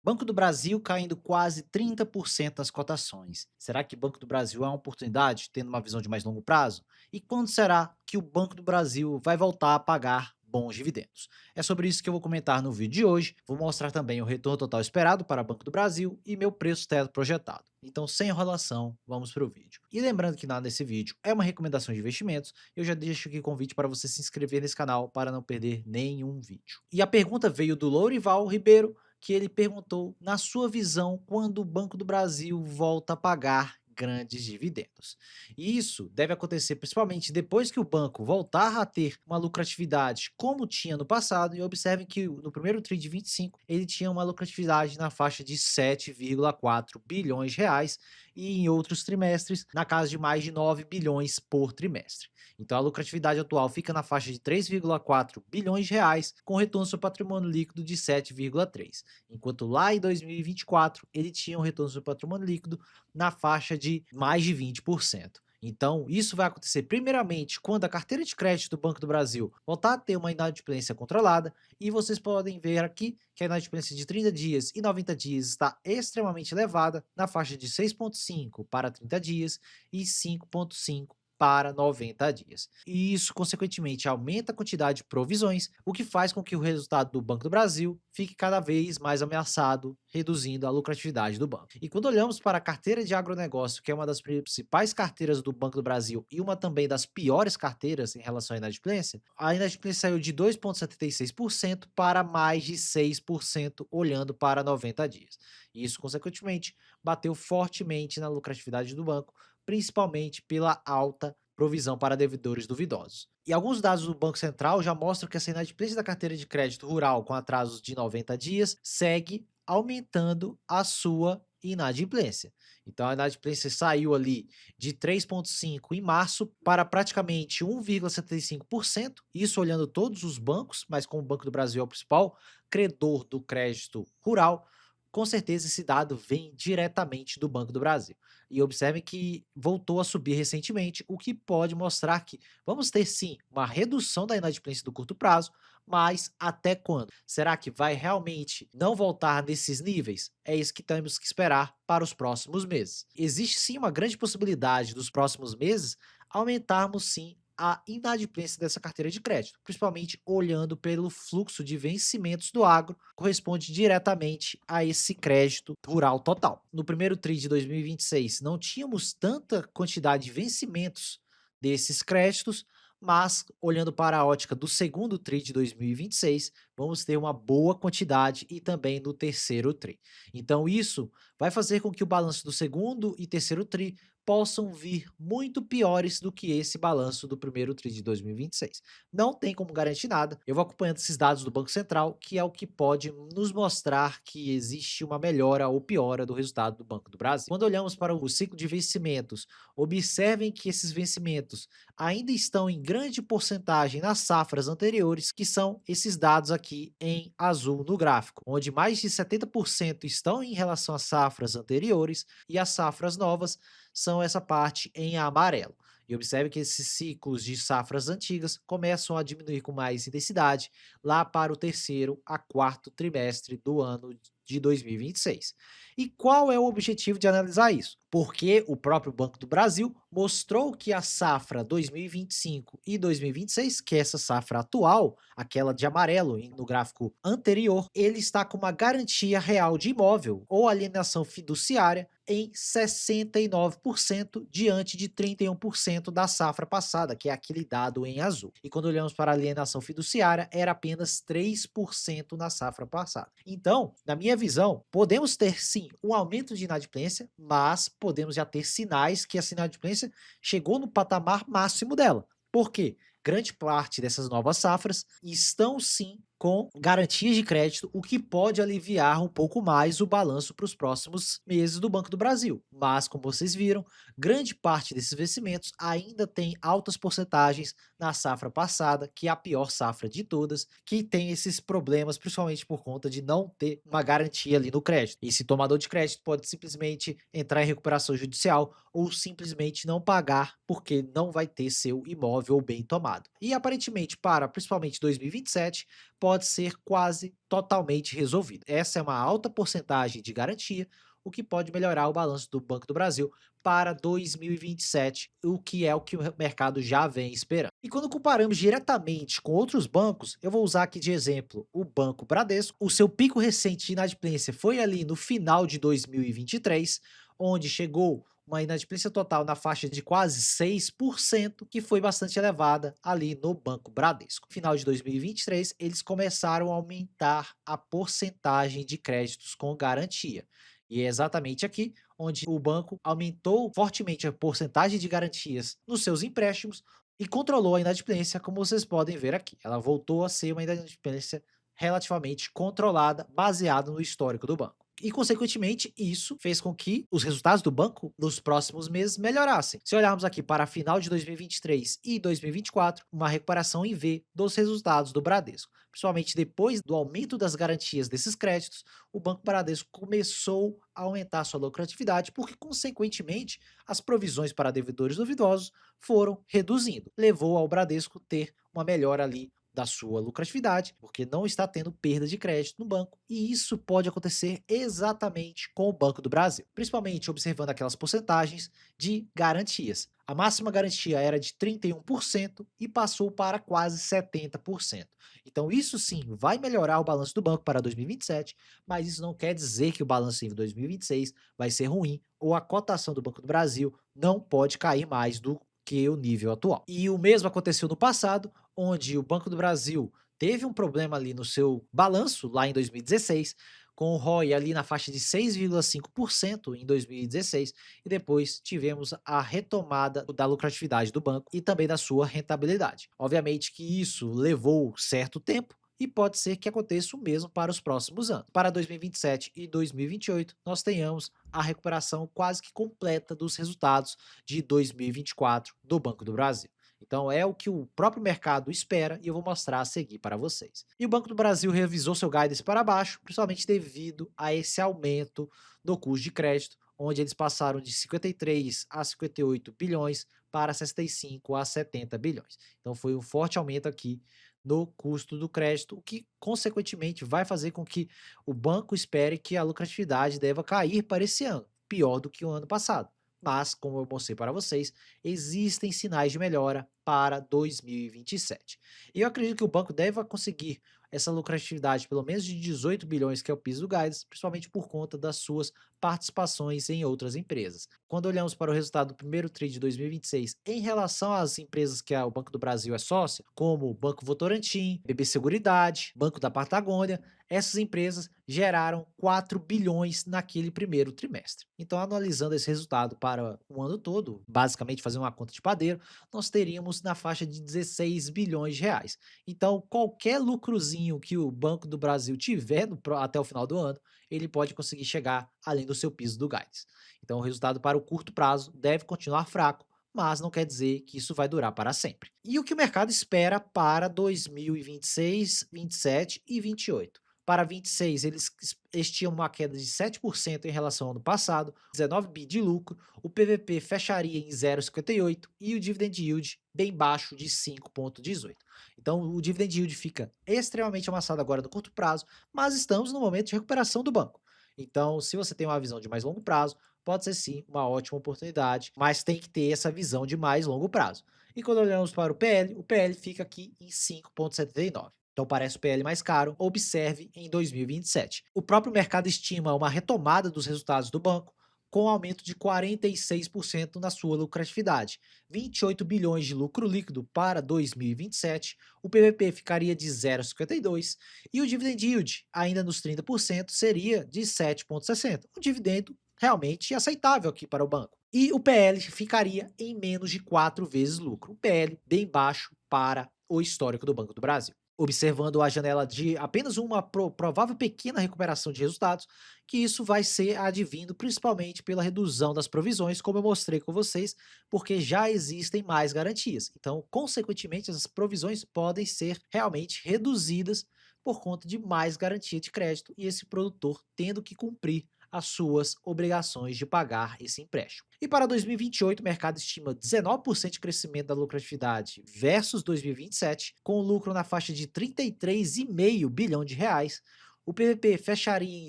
Banco do Brasil caindo quase 30% das cotações. Será que Banco do Brasil é uma oportunidade, tendo uma visão de mais longo prazo? E quando será que o Banco do Brasil vai voltar a pagar bons dividendos? É sobre isso que eu vou comentar no vídeo de hoje. Vou mostrar também o retorno total esperado para Banco do Brasil e meu preço teto projetado. Então, sem enrolação, vamos para o vídeo. E lembrando que nada nesse vídeo é uma recomendação de investimentos, eu já deixo aqui o convite para você se inscrever nesse canal para não perder nenhum vídeo. E a pergunta veio do Lourival Ribeiro, que ele perguntou, na sua visão, quando o Banco do Brasil volta a pagar grandes dividendos. E isso deve acontecer principalmente depois que o banco voltar a ter uma lucratividade como tinha no passado, e observem que no primeiro TRI de 25 ele tinha uma lucratividade na faixa de 7,4 bilhões de reais e em outros trimestres na casa de mais de 9 bilhões por trimestre. Então a lucratividade atual fica na faixa de 3,4 bilhões de reais, com retorno sobre patrimônio líquido de 7,3, enquanto lá em 2024 ele tinha um retorno sobre patrimônio líquido na faixa de mais de 20%. Então, isso vai acontecer primeiramente quando a carteira de crédito do Banco do Brasil voltar a ter uma inadimplência controlada, e vocês podem ver aqui que a inadimplência de 30 dias e 90 dias está extremamente elevada, na faixa de 6,5 para 30 dias e 5,5 para 90 dias. E isso, consequentemente, aumenta a quantidade de provisões, o que faz com que o resultado do Banco do Brasil fique cada vez mais ameaçado, reduzindo a lucratividade do banco. E quando olhamos para a carteira de agronegócio, que é uma das principais carteiras do Banco do Brasil e uma também das piores carteiras em relação à inadimplência, a inadimplência saiu de 2,76% para mais de 6% olhando para 90 dias. E isso, consequentemente, bateu fortemente na lucratividade do banco, principalmente pela alta provisão para devedores duvidosos. E alguns dados do Banco Central já mostram que essa inadimplência da carteira de crédito rural com atrasos de 90 dias segue aumentando a sua inadimplência. Então a inadimplência saiu ali de 3,5 em março para praticamente 1,75%, isso olhando todos os bancos, mas como o Banco do Brasil é o principal credor do crédito rural, com certeza esse dado vem diretamente do Banco do Brasil. E observem que voltou a subir recentemente, o que pode mostrar que vamos ter sim uma redução da inadimplência do curto prazo, mas até quando? Será que vai realmente não voltar nesses níveis? É isso que temos que esperar para os próximos meses. Existe sim uma grande possibilidade dos próximos meses aumentarmos sim a inadimplência dessa carteira de crédito, principalmente olhando pelo fluxo de vencimentos do agro, corresponde diretamente a esse crédito rural total. No primeiro TRI de 2026 não tínhamos tanta quantidade de vencimentos desses créditos, mas olhando para a ótica do segundo TRI de 2026, vamos ter uma boa quantidade e também no terceiro TRI. Então isso vai fazer com que o balanço do segundo e terceiro TRI possam vir muito piores do que esse balanço do primeiro TRI de 2026. Não tem como garantir nada, eu vou acompanhando esses dados do Banco Central, que é o que pode nos mostrar que existe uma melhora ou piora do resultado do Banco do Brasil. Quando olhamos para o ciclo de vencimentos, observem que esses vencimentos ainda estão em grande porcentagem nas safras anteriores, que são esses dados aqui em azul no gráfico, onde mais de 70% estão em relação às safras anteriores e as safras novas são essa parte em amarelo. E observe que esses ciclos de safras antigas começam a diminuir com mais intensidade lá para o terceiro a quarto trimestre do ano de 2026. E qual é o objetivo de analisar isso? Porque o próprio Banco do Brasil mostrou que a safra 2025 e 2026, que é essa safra atual, aquela de amarelo no gráfico anterior, ele está com uma garantia real de imóvel ou alienação fiduciária em 69% diante de 31% da safra passada, que é aquele dado em azul. E quando olhamos para a alienação fiduciária, era apenas 3% na safra passada. Então, na minha visão, podemos ter sim um aumento de inadimplência, mas podemos já ter sinais que essa inadimplência chegou no patamar máximo dela. Por quê? Grande parte dessas novas safras estão sim com garantias de crédito, o que pode aliviar um pouco mais o balanço para os próximos meses do Banco do Brasil. mas como vocês viram, grande parte desses vencimentos ainda tem altas porcentagens na safra passada, que é a pior safra de todas, que tem esses problemas principalmente por conta de não ter uma garantia ali no crédito. Esse tomador de crédito pode simplesmente entrar em recuperação judicial ou simplesmente não pagar porque não vai ter seu imóvel ou bem tomado. E aparentemente para principalmente 2027 pode ser quase totalmente resolvido. Essa é uma alta porcentagem de garantia, o que pode melhorar o balanço do Banco do Brasil para 2027, o que é o que o mercado já vem esperando. E quando comparamos diretamente com outros bancos, eu vou usar aqui de exemplo o Banco Bradesco. O seu pico recente de inadimplência foi ali no final de 2023, onde chegou uma inadimplência total na faixa de quase 6%, que foi bastante elevada ali no Banco Bradesco. No final de 2023, eles começaram a aumentar a porcentagem de créditos com garantia. E é exatamente aqui onde o banco aumentou fortemente a porcentagem de garantias nos seus empréstimos e controlou a inadimplência, como vocês podem ver aqui. Ela voltou a ser uma inadimplência relativamente controlada, baseada no histórico do banco. E, consequentemente, isso fez com que os resultados do banco nos próximos meses melhorassem. Se olharmos aqui para a final de 2023 e 2024, uma recuperação em V dos resultados do Bradesco. Principalmente depois do aumento das garantias desses créditos, o Banco Bradesco começou a aumentar sua lucratividade, porque, consequentemente, as provisões para devedores duvidosos foram reduzindo. Levou ao Bradesco ter uma melhora ali da sua lucratividade, porque não está tendo perda de crédito no banco, e isso pode acontecer exatamente com o Banco do Brasil, principalmente observando aquelas porcentagens de garantias. A máxima garantia era de 31% e passou para quase 70%. Então isso sim vai melhorar o balanço do banco para 2027, mas isso não quer dizer que o balanço em 2026 vai ser ruim ou a cotação do Banco do Brasil não pode cair mais do que o nível atual. E o mesmo aconteceu no passado, onde o Banco do Brasil teve um problema ali no seu balanço lá em 2016, com o ROI ali na faixa de 6,5% em 2016, e depois tivemos a retomada da lucratividade do banco e também da sua rentabilidade. Obviamente que isso levou certo tempo, e pode ser que aconteça o mesmo para os próximos anos. Para 2027 e 2028, nós tenhamos a recuperação quase que completa dos resultados de 2024 do Banco do Brasil. Então é o que o próprio mercado espera e eu vou mostrar a seguir para vocês. E o Banco do Brasil revisou seu guidance para baixo, principalmente devido a esse aumento do custo de crédito, onde eles passaram de 53 a 58 bilhões para 65 a 70 bilhões. Então foi um forte aumento aqui no custo do crédito, o que consequentemente vai fazer com que o banco espere que a lucratividade deva cair para esse ano, pior do que o ano passado. Mas, como eu mostrei para vocês, existem sinais de melhora para 2027. E eu acredito que o banco deve conseguir essa lucratividade pelo menos de 18 bilhões, que é o piso do guidance, principalmente por conta das suas participações em outras empresas. Quando olhamos para o resultado do primeiro TRI de 2026 em relação às empresas que o Banco do Brasil é sócio, como o Banco Votorantim, BB Seguridade, Banco da Patagônia, essas empresas geraram 4 bilhões naquele primeiro trimestre. Então, analisando esse resultado para o ano todo, basicamente fazendo uma conta de padeiro, nós teríamos na faixa de 16 bilhões de reais. Então, qualquer lucrozinho que o Banco do Brasil tiver até o final do ano, ele pode conseguir chegar além do seu piso do gás. Então, o resultado para o curto prazo deve continuar fraco, mas não quer dizer que isso vai durar para sempre. E o que o mercado espera para 2026, 27 e 28? Para 26, eles estimam uma queda de 7% em relação ao ano passado, 19 bi de lucro, o PVP fecharia em 0,58 e o dividend yield bem baixo de 5,18. Então o dividend yield fica extremamente amassado agora no curto prazo, mas estamos no momento de recuperação do banco. Então, se você tem uma visão de mais longo prazo, pode ser sim uma ótima oportunidade, mas tem que ter essa visão de mais longo prazo. E quando olhamos para o PL fica aqui em 5,79. Então parece o PL mais caro, observe em 2027. O próprio mercado estima uma retomada dos resultados do banco, com aumento de 46% na sua lucratividade, 28 bilhões de lucro líquido para 2027, o PVP ficaria de 0,52 e o dividend yield, ainda nos 30%, seria de 7,60, um dividendo realmente aceitável aqui para o banco. E o PL ficaria em menos de 4 vezes lucro, um PL bem baixo para o histórico do Banco do Brasil. observando a janela de apenas uma provável pequena recuperação de resultados, que isso vai ser advindo principalmente pela redução das provisões, como eu mostrei com vocês, porque já existem mais garantias. Então, consequentemente, essas provisões podem ser realmente reduzidas por conta de mais garantia de crédito e esse produtor tendo que cumprir as suas obrigações de pagar esse empréstimo. E para 2028, o mercado estima 19% de crescimento da lucratividade versus 2027, com lucro na faixa de 33,5 bilhão de reais. O PVP fecharia em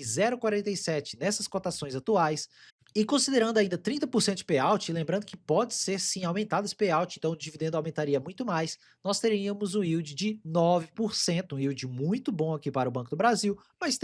0,47 nessas cotações atuais, e considerando ainda 30% de payout, lembrando que pode ser sim aumentado esse payout, então o dividendo aumentaria muito mais, nós teríamos um yield de 9%, um yield muito bom aqui para o Banco do Brasil, mas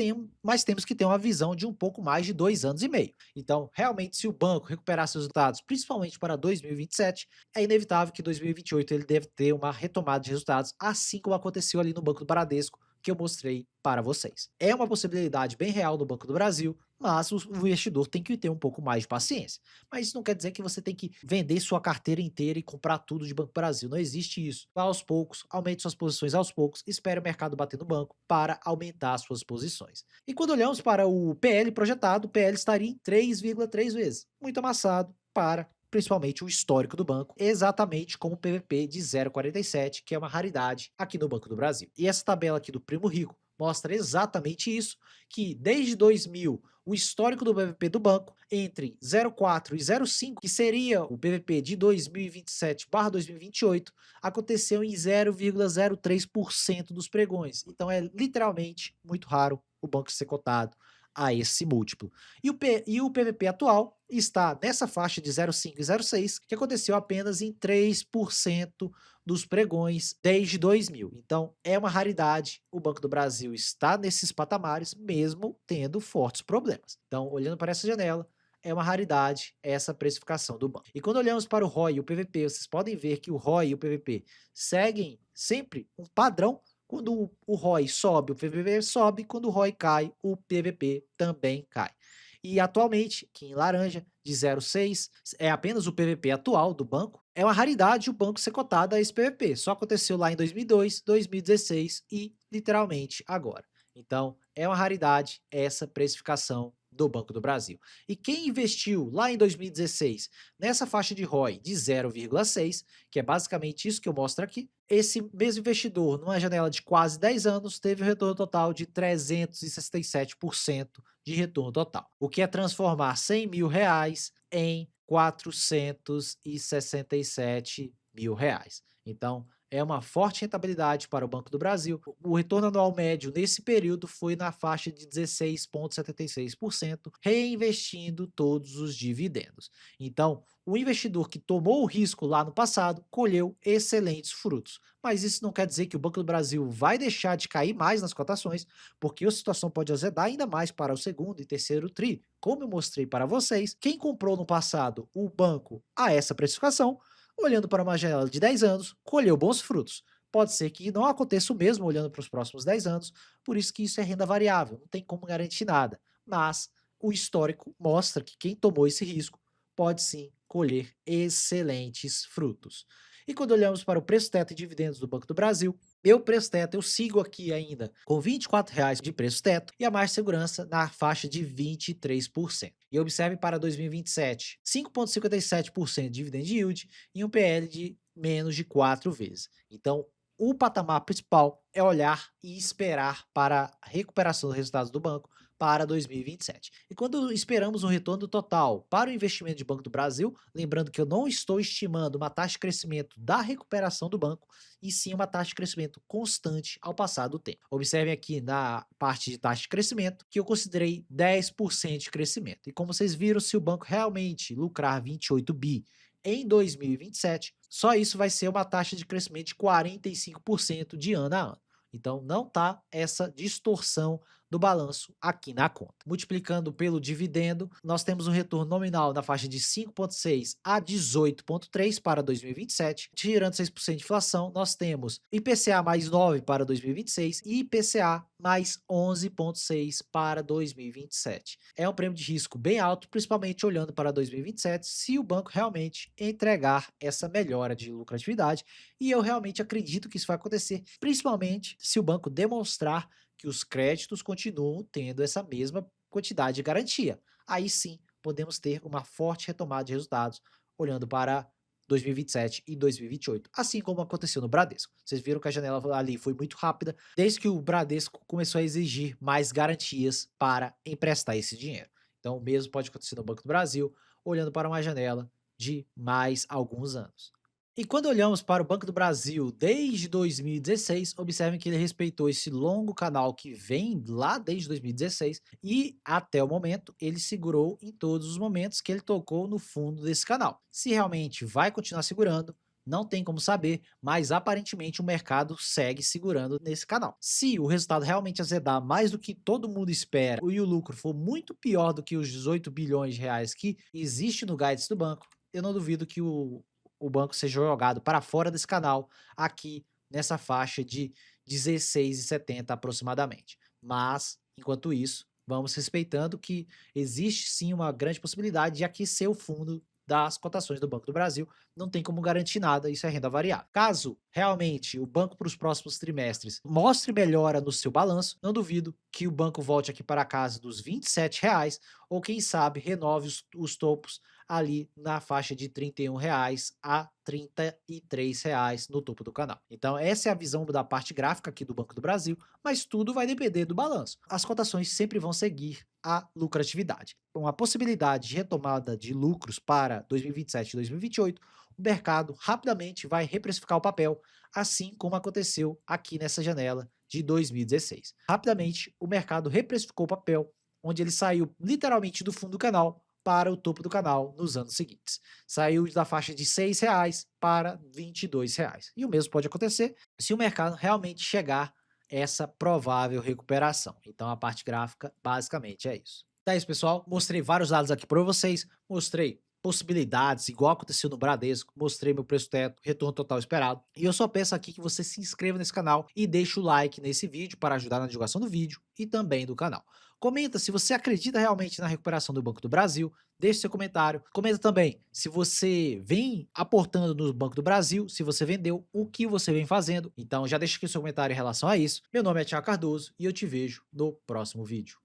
temos que ter uma visão de um pouco mais de 2 anos e meio. Então, realmente, se o banco recuperar seus resultados, principalmente para 2027, é inevitável que 2028 ele deve ter uma retomada de resultados, assim como aconteceu ali no Banco do Bradesco, que eu mostrei para vocês. É uma possibilidade bem real no Banco do Brasil, mas o investidor tem que ter um pouco mais de paciência. Mas isso não quer dizer que você tem que vender sua carteira inteira e comprar tudo de Banco do Brasil. Não existe isso. Vá aos poucos, aumente suas posições aos poucos, espere o mercado bater no banco para aumentar suas posições. E quando olhamos para o PL projetado, o PL estaria em 3,3 vezes. Muito amassado para principalmente o histórico do banco, exatamente como o PVP de 0,47, que é uma raridade aqui no Banco do Brasil. E essa tabela aqui do Primo Rico mostra exatamente isso, que desde 2000, o histórico do PVP do banco, entre 0,4 e 0,5, que seria o PVP de 2027/2028, aconteceu em 0,03% dos pregões. Então é literalmente muito raro o banco ser cotado a esse múltiplo. E o PVP atual está nessa faixa de 0,5 e 0,6, que aconteceu apenas em 3% dos pregões desde 2000. Então, é uma raridade o Banco do Brasil está nesses patamares, mesmo tendo fortes problemas. Então, olhando para essa janela, é uma raridade essa precificação do banco. E quando olhamos para o ROI e o PVP, vocês podem ver que o ROI e o PVP seguem sempre um padrão. Quando o ROI sobe, o PVP sobe, quando o ROI cai, o PVP também cai. E atualmente, aqui em laranja, de 0,6, é apenas o PVP atual do banco. É uma raridade o banco ser cotado a esse PVP. Só aconteceu lá em 2002, 2016 e literalmente agora. Então, é uma raridade essa precificação do Banco do Brasil. E quem investiu lá em 2016 nessa faixa de ROI de 0,6, que é basicamente isso que eu mostro aqui, esse mesmo investidor, numa janela de quase 10 anos, teve um retorno total de 367% de retorno total, o que é transformar R$ 100.000 em R$ 467.000. Então, é uma forte rentabilidade para o Banco do Brasil. O retorno anual médio nesse período foi na faixa de 16,76%, reinvestindo todos os dividendos. Então, o investidor que tomou o risco lá no passado colheu excelentes frutos. Mas isso não quer dizer que o Banco do Brasil vai deixar de cair mais nas cotações, porque a situação pode azedar ainda mais para o segundo e terceiro TRI. Como eu mostrei para vocês, quem comprou no passado o banco a essa precificação, olhando para uma janela de 10 anos, colheu bons frutos. Pode ser que não aconteça o mesmo olhando para os próximos 10 anos, por isso que isso é renda variável, não tem como garantir nada. Mas o histórico mostra que quem tomou esse risco pode sim colher excelentes frutos. E quando olhamos para o preço teto e dividendos do Banco do Brasil, meu preço teto eu sigo aqui ainda com R$ 24 de preço teto e a margem de segurança na faixa de 23%. E observe para 2027, 5,57% de dividend yield e um PL de menos de 4 vezes. Então, o patamar principal é olhar e esperar para a recuperação dos resultados do banco para 2027. E quando esperamos um retorno total para o investimento de Banco do Brasil, lembrando que eu não estou estimando uma taxa de crescimento da recuperação do banco, e sim uma taxa de crescimento constante ao passar do tempo. Observem aqui na parte de taxa de crescimento que eu considerei 10% de crescimento. E como vocês viram, se o banco realmente lucrar 28 bi em 2027, só isso vai ser uma taxa de crescimento de 45% de ano a ano. Então não tá essa distorção do balanço aqui na conta. Multiplicando pelo dividendo, nós temos um retorno nominal na faixa de 5,6 a 18,3 para 2027. Tirando 6% de inflação, nós temos IPCA mais 9 para 2026 e IPCA mais 11,6 para 2027. É um prêmio de risco bem alto, principalmente olhando para 2027, se o banco realmente entregar essa melhora de lucratividade, e eu realmente acredito que isso vai acontecer, principalmente se o banco demonstrar que os créditos continuam tendo essa mesma quantidade de garantia. Aí sim, podemos ter uma forte retomada de resultados, olhando para 2027 e 2028, assim como aconteceu no Bradesco. Vocês viram que a janela ali foi muito rápida, desde que o Bradesco começou a exigir mais garantias para emprestar esse dinheiro. Então, o mesmo pode acontecer no Banco do Brasil, olhando para uma janela de mais alguns anos. E quando olhamos para o Banco do Brasil desde 2016, observem que ele respeitou esse longo canal que vem lá desde 2016 e até o momento ele segurou em todos os momentos que ele tocou no fundo desse canal. Se realmente vai continuar segurando, não tem como saber, mas aparentemente o mercado segue segurando nesse canal. Se o resultado realmente azedar mais do que todo mundo espera e o lucro for muito pior do que os 18 bilhões de reais que existe no guidance do banco, eu não duvido que o banco seja jogado para fora desse canal, aqui nessa faixa de 16,70 aproximadamente. Mas, enquanto isso, vamos respeitando que existe sim uma grande possibilidade de aquecer o fundo das cotações do Banco do Brasil, não tem como garantir nada, isso é renda variável. Caso realmente o banco para os próximos trimestres mostre melhora no seu balanço, não duvido que o banco volte aqui para a casa dos R$ 27, ou quem sabe renove os topos ali na faixa de R$ 31 a R$ 33 no topo do canal. Então essa é a visão da parte gráfica aqui do Banco do Brasil, mas tudo vai depender do balanço. As cotações sempre vão seguir a lucratividade. Com a possibilidade de retomada de lucros para 2027 e 2028, o mercado rapidamente vai reprecificar o papel, assim como aconteceu aqui nessa janela de 2016. Rapidamente, o mercado reprecificou o papel, onde ele saiu literalmente do fundo do canal para o topo do canal nos anos seguintes. Saiu da faixa de R$ 6 para R$ 22. E o mesmo pode acontecer se o mercado realmente chegar essa provável recuperação. Então a parte gráfica basicamente é isso. Tá isso, pessoal. Mostrei vários dados aqui para vocês, mostrei possibilidades, igual aconteceu no Bradesco, mostrei meu preço teto, retorno total esperado. E eu só peço aqui que você se inscreva nesse canal e deixe o like nesse vídeo para ajudar na divulgação do vídeo e também do canal. Comenta se você acredita realmente na recuperação do Banco do Brasil, deixe seu comentário. Comenta também se você vem aportando no Banco do Brasil, se você vendeu, o que você vem fazendo. Então já deixa aqui o seu comentário em relação a isso. Meu nome é Thiago Cardoso e eu te vejo no próximo vídeo.